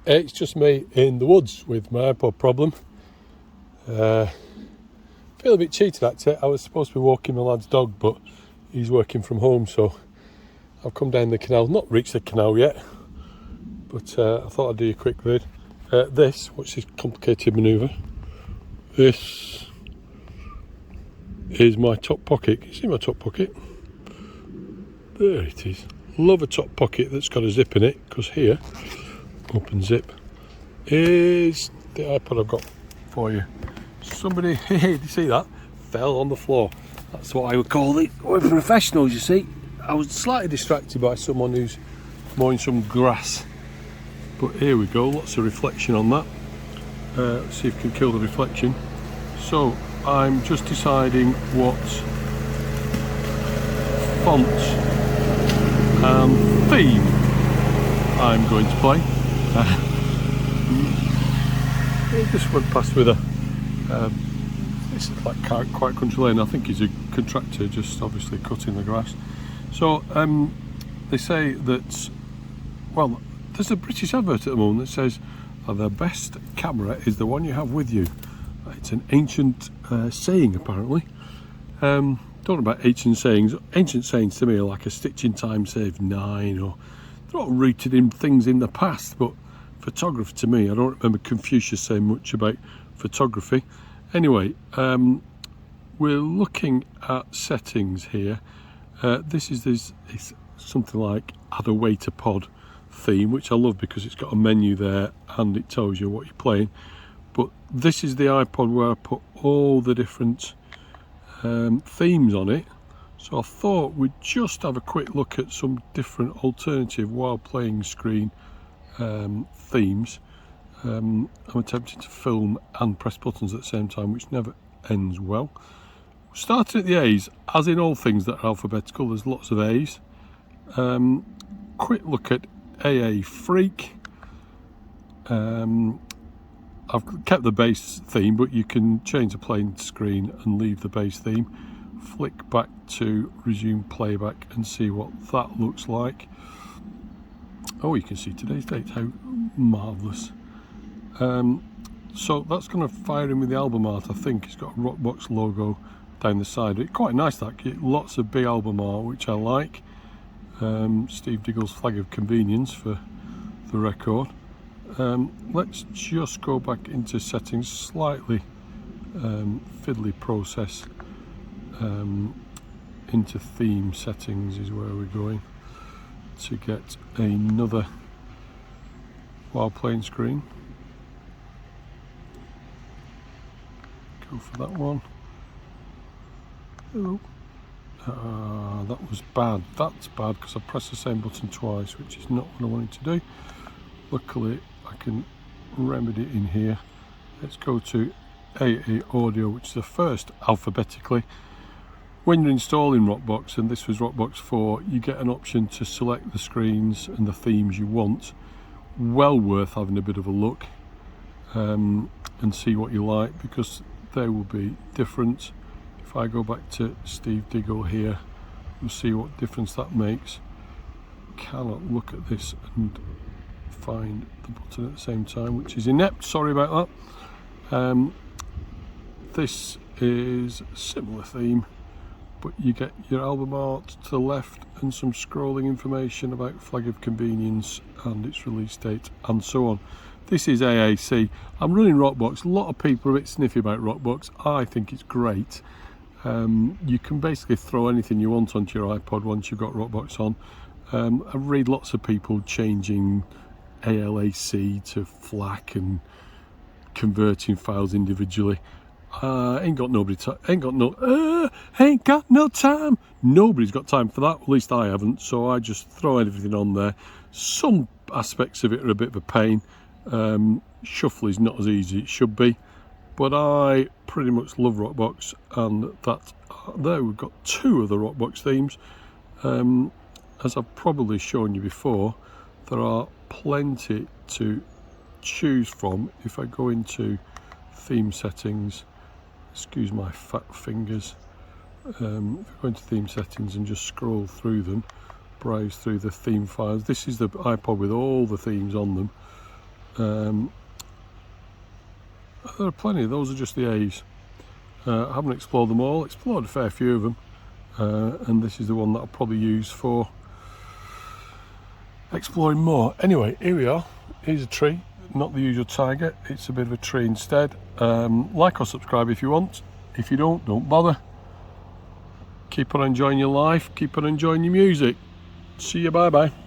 It's just me in the woods with my iPod problem. Feel a bit cheated actually. I was supposed to be walking my lad's dog, but he's working from home, so I've come down the canal. Not reached the canal yet, but I thought I'd do a quick vid. Watch this complicated manoeuvre. This is my top pocket. Can you see my top pocket? There it is. Love a top pocket that's got a zip in it, because here, open zip, is the iPod I've got for you. Somebody, hey, did you see that? Fell on the floor. That's what I would call it. We're professionals, you see. I was slightly distracted by someone who's mowing some grass. But here we go, lots of reflection on that. Let's see if we can kill the reflection. So, I'm just deciding what font and theme I'm going to play. It just went past with a this is like quite country lane. I think he's a contractor, just obviously cutting the grass. So they say that, well, there's a British advert at the moment that says the best camera is the one you have with you. It's an ancient saying, apparently. Don't know about ancient sayings. Ancient sayings to me are like a stitch in time saves 9, or they're all rooted in things in the past. But photography to me, I don't remember Confucius saying much about photography. Anyway, we're looking at settings here. This is something like add a way to pod theme, which I love because it's got a menu there and it tells you what you're playing. But this is the iPod where I put all the different themes on it. So I thought we'd just have a quick look at some different alternative while playing screen themes. I'm attempting to film and press buttons at the same time, which never ends well. Starting at the A's, as in all things that are alphabetical, there's lots of A's. Quick look at AA Freak. I've kept the bass theme, but you can change the playing screen and leave the bass theme. Flick back to resume playback and see what that looks like. Oh, you can see today's date, how marvellous. So that's going to fire in with the album art. I think it's got a Rockbox logo down the side. It's quite nice, that. Lots of big album art, which I like. Steve Diggle's flag of convenience for the record. Let's just go back into settings. Slightly fiddly process. Into theme settings is where we're going to get another while playing screen. Go for that one. Hello. That was bad. That's bad because I pressed the same button twice, which is not what I wanted to do. Luckily I can remedy it in here. Let's go to AA Audio, which is the first alphabetically. When you're installing Rockbox, and this was Rockbox 4, you get an option to select the screens and the themes you want. Well worth having a bit of a look and see what you like, because they will be different. If I go back to Steve Diggle here, we'll see what difference that makes. Cannot look at this and find the button at the same time, which is inept, sorry about that. This is a similar theme, but you get your album art to the left and some scrolling information about flag of convenience and its release date and so on. This is AAC. I'm running Rockbox. A lot of people are a bit sniffy about Rockbox. I think it's great. You can basically throw anything you want onto your iPod once you've got Rockbox on. I read lots of people changing ALAC to FLAC and converting files individually. Ain't got no time. Nobody's got time for that. At least I haven't. So I just throw everything on there. Some aspects of it are a bit of a pain. Shuffle is not as easy as it should be, but I pretty much love Rockbox, and that there we've got 2 of the Rockbox themes. As I've probably shown you before, there are plenty to choose from. If I go into theme settings, excuse my fat fingers, if I go into theme settings and just scroll through them, browse through the theme files. This is the iPod with all the themes on them. There are plenty. Those are just the A's. I haven't explored them all. Explored a fair few of them, and this is the one that I'll probably use for exploring more. Anyway, here we are. Here's a tree, not the usual tiger. It's a bit of a tree instead. Like or subscribe if you want. If you don't bother. Keep on enjoying your life. Keep on enjoying your music. See you. Bye bye.